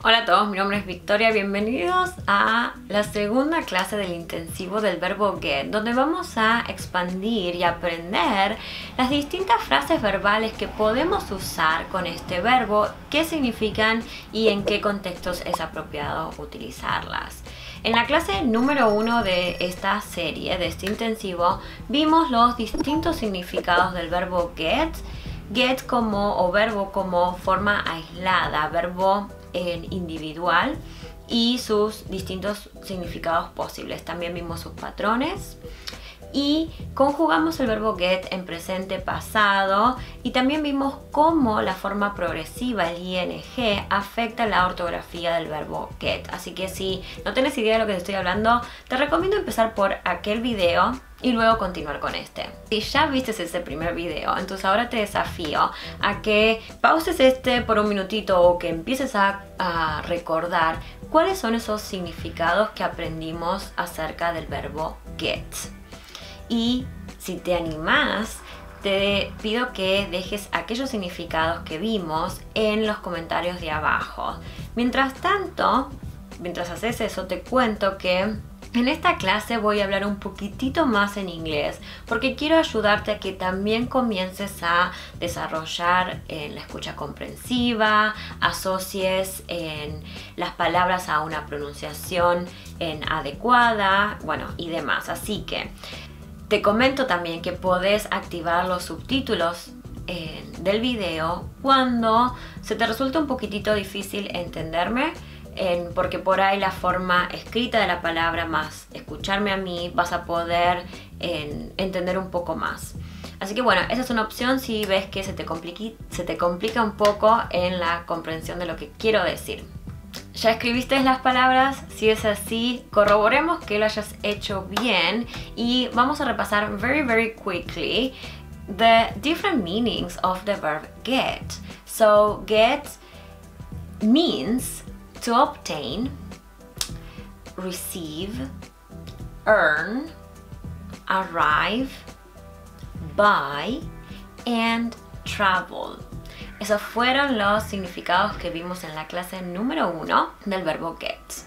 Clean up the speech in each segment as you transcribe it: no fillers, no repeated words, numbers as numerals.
Hola a todos, mi nombre es Victoria, bienvenidos a la segunda clase del intensivo del verbo get, donde vamos a expandir y aprender las distintas frases verbales que podemos usar con este verbo, qué significan y en qué contextos es apropiado utilizarlas. En la clase número 1 de esta serie, de este intensivo, vimos los distintos significados del verbo get. Get como verbo como forma aislada, verbo individual y sus distintos significados posibles. También vimos sus patrones y conjugamos el verbo get en presente pasado y también vimos cómo la forma progresiva, el ing, afecta la ortografía del verbo get. Así que si no tienes idea de lo que te estoy hablando, te recomiendo empezar por aquel video y luego continuar con este. Si ya viste ese primer video, entonces ahora te desafío a que pauses este por un minutito o que empieces a recordar cuáles son esos significados que aprendimos acerca del verbo get. Y si te animas, te pido que dejes aquellos significados que vimos en los comentarios de abajo. Mientras tanto, mientras haces eso, te cuento que en esta clase voy a hablar un poquitito más en inglés porque quiero ayudarte a que también comiences a desarrollar la escucha comprensiva, asocies las palabras a una pronunciación adecuada, bueno, y demás. Así que te comento también que podés activar los subtítulos del video cuando se te resulta un poquitito difícil entenderme. Porque por ahí la forma escrita de la palabra más escucharme a mí vas a poder entender un poco más. Así que bueno, esa es una opción si ves que se te complica un poco en la comprensión de lo que quiero decir. ¿Ya escribiste las palabras? Si es así, corroboremos que lo hayas hecho bien y vamos a repasar very quickly the different meanings of the verb get. So get means to obtain, receive, earn, arrive, buy, and travel. Esos fueron los significados que vimos en la clase número 1 del verbo get.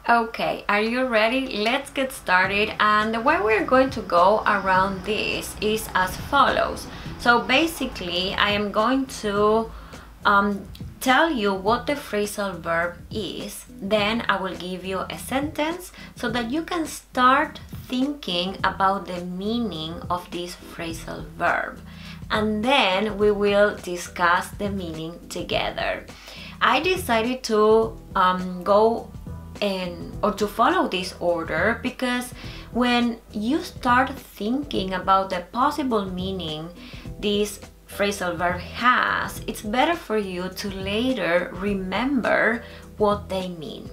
Okay, are you ready? Let's get started, and the way we're going to go around this is as follows. So basically, I am going to tell you what the phrasal verb is, then I will give you a sentence so that you can start thinking about the meaning of this phrasal verb, and then we will discuss the meaning together. I decided to to follow this order because when you start thinking about the possible meaning this phrasal verb has, it's better for you to later remember what they mean.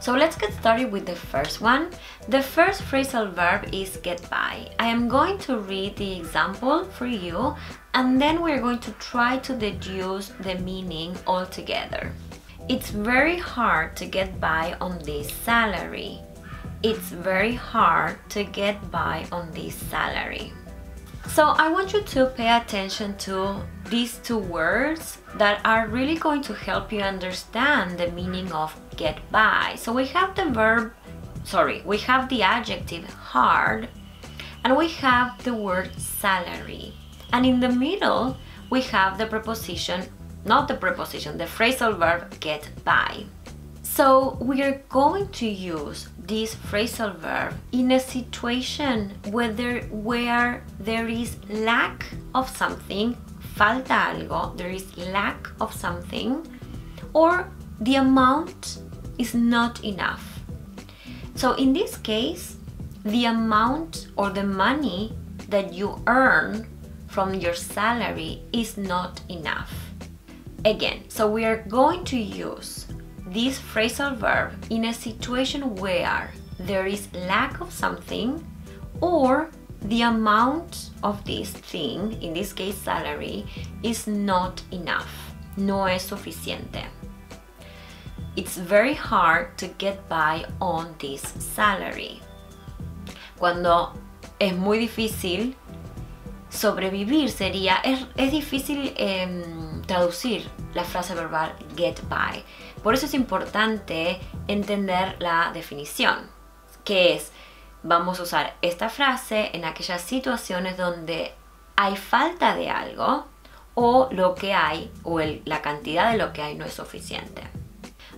So let's get started with the first one. The first phrasal verb is get by. I am going to read the example for you and then we're going to try to deduce the meaning altogether. It's very hard to get by on this salary. It's very hard to get by on this salary. So I want you to pay attention to these two words that are really going to help you understand the meaning of get by. So we have we have the adjective hard and we have the word salary. And in the middle, we have the preposition, the phrasal verb get by. So we are going to use this phrasal verb in a situation where there is lack of something, falta algo, there is lack of something, or the amount is not enough. So in this case, the amount or the money that you earn from your salary is not enough. Again, so we are going to use this phrasal verb in a situation where there is lack of something or the amount of this thing, in this case salary, is not enough. No es suficiente. It's very hard to get by on this salary. Cuando es muy difícil sobrevivir sería, es difícil traducir la frase verbal get by. Por eso es importante entender la definición, que es, vamos a usar esta frase en aquellas situaciones donde hay falta de algo o lo que hay o la cantidad de lo que hay no es suficiente.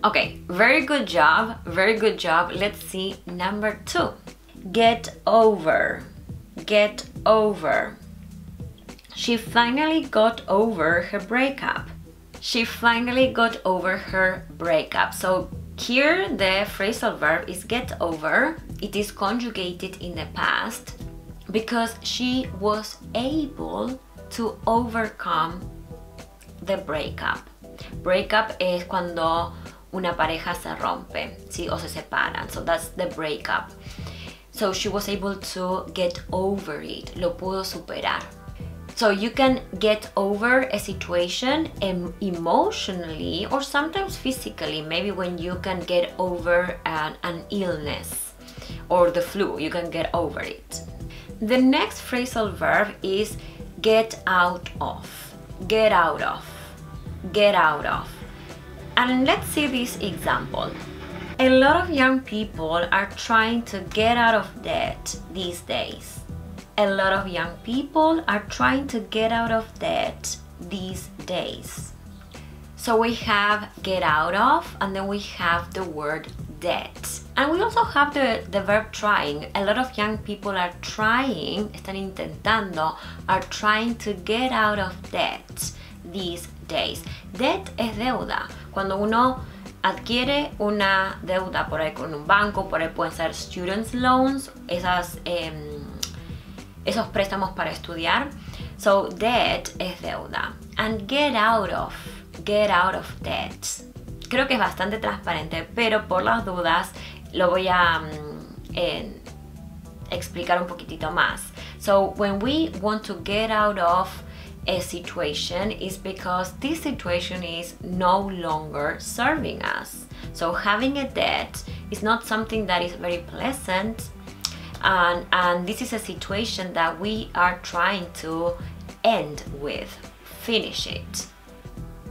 Okay, very good job, very good job. Let's see number 2. Get over, get over. She finally got over her breakup. She finally got over her breakup. So here the phrasal verb is get over. It is conjugated in the past because she was able to overcome the breakup. Breakup es cuando una pareja se rompe, ¿sí? O se separan. So that's the breakup. So she was able to get over it. Lo pudo superar. So you can get over a situation emotionally or sometimes physically. Maybe when you can get over an illness or the flu, you can get over it. The next phrasal verb is get out of. Get out of. Get out of. And let's see this example. A lot of young people are trying to get out of debt these days. A lot of young people are trying to get out of debt these days. So we have get out of, and then we have the word debt. And we also have the verb trying. A lot of young people are trying, están intentando, are trying to get out of debt these days. Debt es deuda. Cuando uno adquiere una deuda por ahí con un banco, por ahí pueden ser students loans, esos préstamos para estudiar. So debt es deuda. And get out of debt. Creo que es bastante transparente, pero por las dudas lo voy a explicar un poquitito más. So when we want to get out of a situation is because this situation is no longer serving us. So having a debt is not something that is very pleasant, and this is a situation that we are trying to end with, finish it.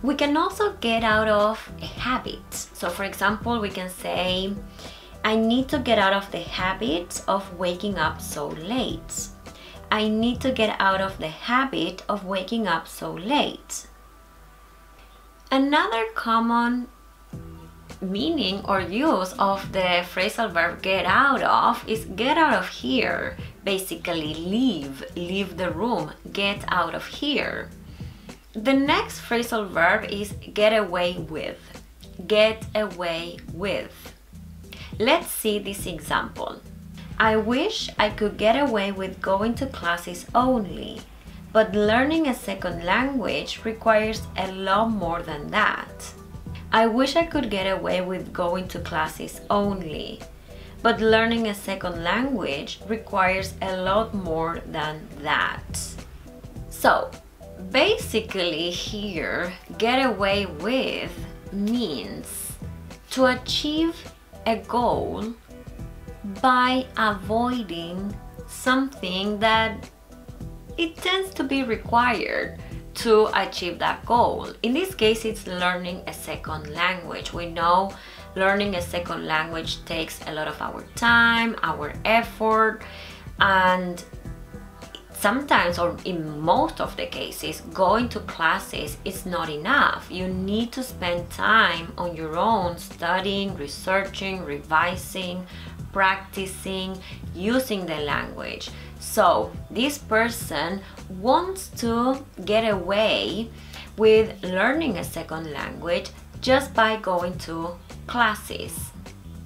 We can also get out of a habit. So for example, we can say, I need to get out of the habit of waking up so late. I need to get out of the habit of waking up so late. Another common meaning or use of the phrasal verb get out of is get out of here. Basically leave the room, get out of here. The next phrasal verb is get away with. Get away with. Let's see this example. I wish I could get away with going to classes only, but learning a second language requires a lot more than that. I wish I could get away with going to classes only, but learning a second language requires a lot more than that. So, basically here, get away with means to achieve a goal by avoiding something that it tends to be required to achieve that goal. In this case, it's learning a second language. We know learning a second language takes a lot of our time, our effort, and sometimes, or in most of the cases, going to classes is not enough. You need to spend time on your own studying, researching, revising, practicing, using the language. So this person wants to get away with learning a second language just by going to classes.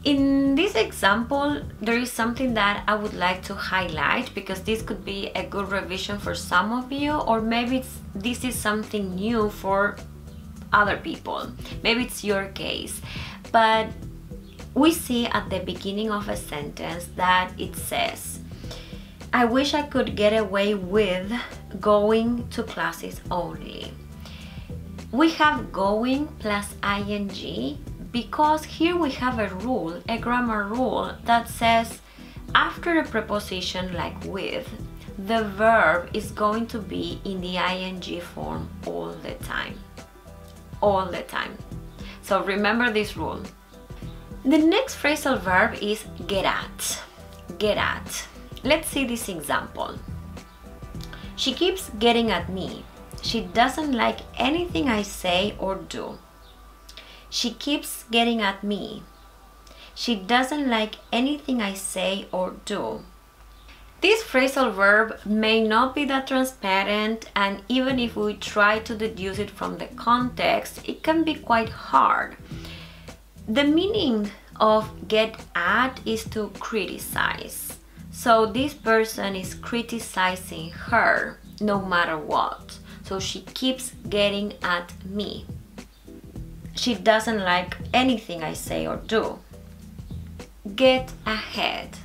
In this example, there is something that I would like to highlight because this could be a good revision for some of you, or maybe this is something new for other people. Maybe it's your case. But we see at the beginning of a sentence that it says, I wish I could get away with going to classes only. We have going plus ing because here we have a rule, a grammar rule that says after a preposition like with, the verb is going to be in the ing form all the time. all the time. So remember this rule. The next phrasal verb is get at. Get at. Let's see this example. She keeps getting at me. She doesn't like anything I say or do. She keeps getting at me. She doesn't like anything I say or do. This phrasal verb may not be that transparent, and even if we try to deduce it from the context, it can be quite hard. The meaning of get at is to criticize. So this person is criticizing her no matter what. So she keeps getting at me. She doesn't like anything I say or do. Get ahead.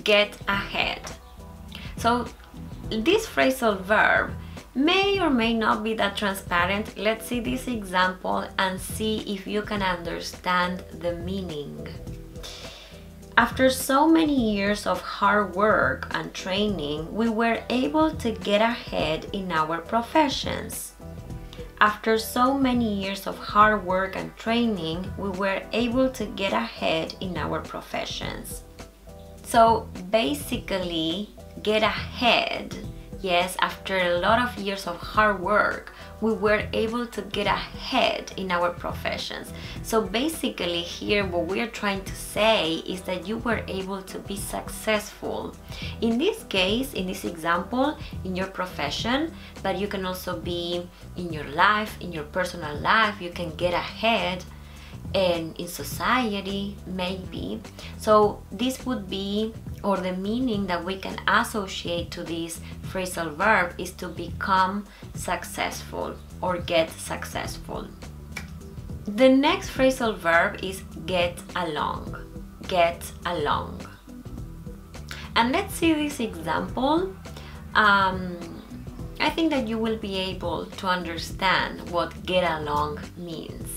Get ahead. So this phrasal verb may or may not be that transparent. Let's see this example and see if you can understand the meaning. After so many years of hard work and training, we were able to get ahead in our professions. After so many years of hard work and training, we were able to get ahead in our professions. So basically, get ahead. Yes, after a lot of years of hard work, we were able to get ahead in our professions. So basically here what we are trying to say is that you were able to be successful. In this case, in this example, in your profession, but you can also be in your life, in your personal life, you can get ahead, and in society maybe. So this would be, or the meaning that we can associate to this phrasal verb is to become successful or get successful. The next phrasal verb is get along. Get along. And let's see this example. I think that you will be able to understand what get along means.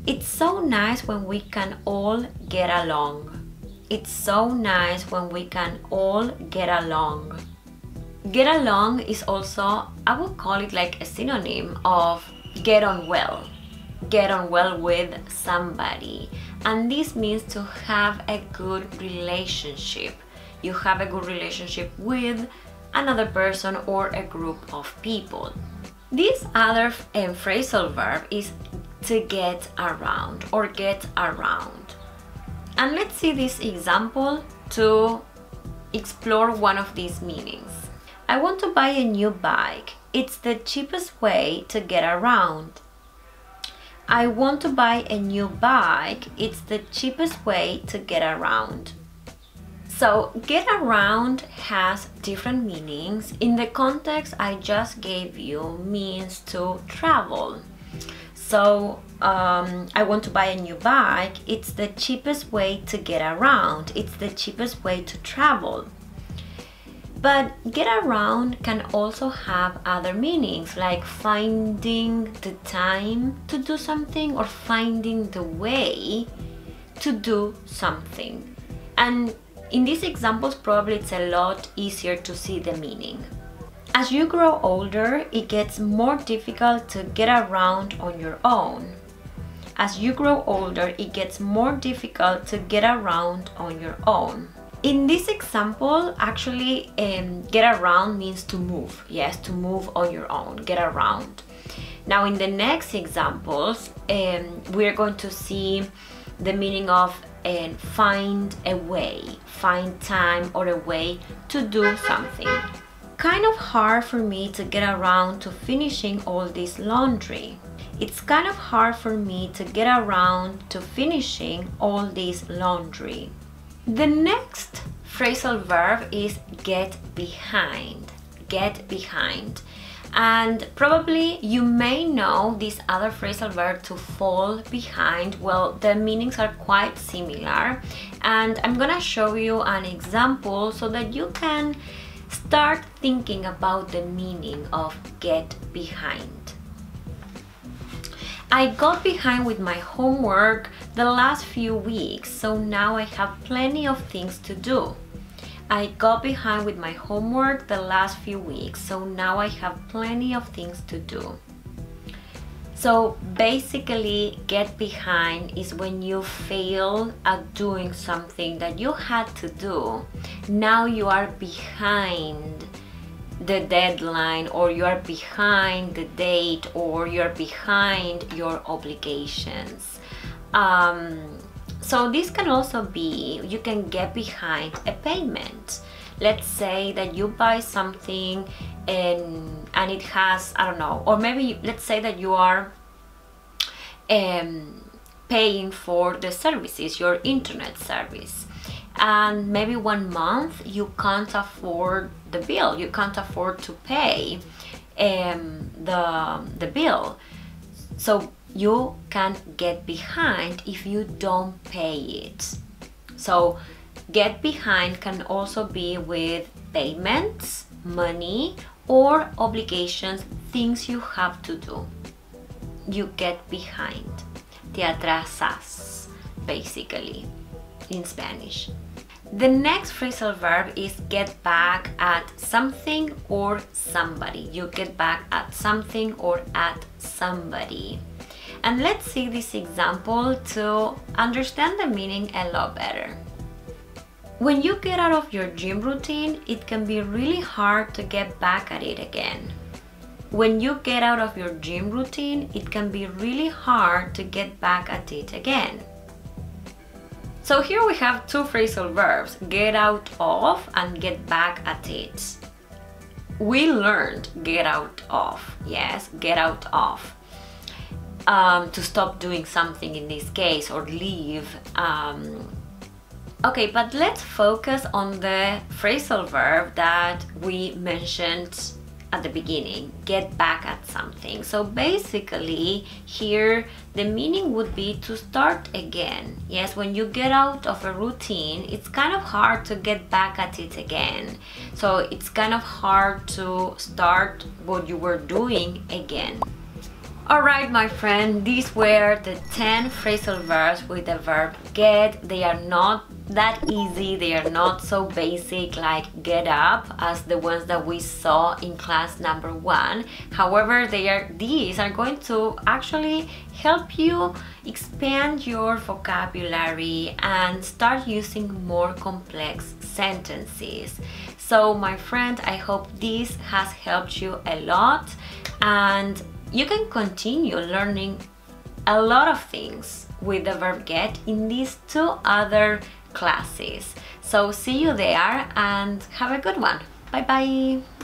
It's so nice when we can all get along. It's so nice when we can all get along. Get along is also, I would call it like a synonym of get on well. Get on well with somebody. And this means to have a good relationship. You have a good relationship with another person or a group of people. This other phrasal verb is to get around or get around. And let's see this example to explore one of these meanings. I want to buy a new bike. It's the cheapest way to get around. I want to buy a new bike. It's the cheapest way to get around. So get around has different meanings. In the context I just gave you, means to travel. So I want to buy a new bike. It's the cheapest way to get around. It's the cheapest way to travel. But get around can also have other meanings, like finding the time to do something or finding the way to do something. And in these examples, probably it's a lot easier to see the meaning. As you grow older, it gets more difficult to get around on your own. As you grow older, it gets more difficult to get around on your own. In this example, actually, get around means to move. Yes, to move on your own, get around. Now, in the next examples, we're going to see the meaning of find a way, find time or a way to do something. Kind of hard for me to get around to finishing all this laundry. It's kind of hard for me to get around to finishing all this laundry. The next phrasal verb is get behind. Get behind. And probably you may know this other phrasal verb, to fall behind. Well, the meanings are quite similar. And I'm gonna show you an example so that you can start thinking about the meaning of get behind. I got behind with my homework the last few weeks, so now I have plenty of things to do. I got behind with my homework the last few weeks, so now I have plenty of things to do. So basically, get behind is when you fail at doing something that you had to do. Now you are behind the deadline, or you are behind the date, or you're behind your obligations. So this can also be, you can get behind a payment. Let's say that you buy something and it has, I don't know, or maybe let's say that you are paying for the services, your internet service, and maybe 1 month you can't afford the bill, you can't afford to pay the bill. So you can get behind if you don't pay it. So get behind can also be with payments, money, or obligations, things you have to do. You get behind. Te atrasas, basically, in Spanish. The next phrasal verb is get back at something or somebody. You get back at something or at somebody. And let's see this example to understand the meaning a lot better. When you get out of your gym routine, it can be really hard to get back at it again. When you get out of your gym routine, it can be really hard to get back at it again. So here we have two phrasal verbs, get out of and get back at it. We learned get out of, yes, get out of. To stop doing something in this case, or leave. Okay, but let's focus on the phrasal verb that we mentioned at the beginning, get back at something. So basically here the meaning would be to start again. Yes, when you get out of a routine, it's kind of hard to get back at it again. So it's kind of hard to start what you were doing again. Alright, my friend, these were the 10 phrasal verbs with the verb get. They are not that easy, they are not so basic like get up as the ones that we saw in class number 1. However, these are going to actually help you expand your vocabulary and start using more complex sentences. So my friend, I hope this has helped you a lot, and you can continue learning a lot of things with the verb get in these 2 other classes. So see you there and have a good one. Bye bye.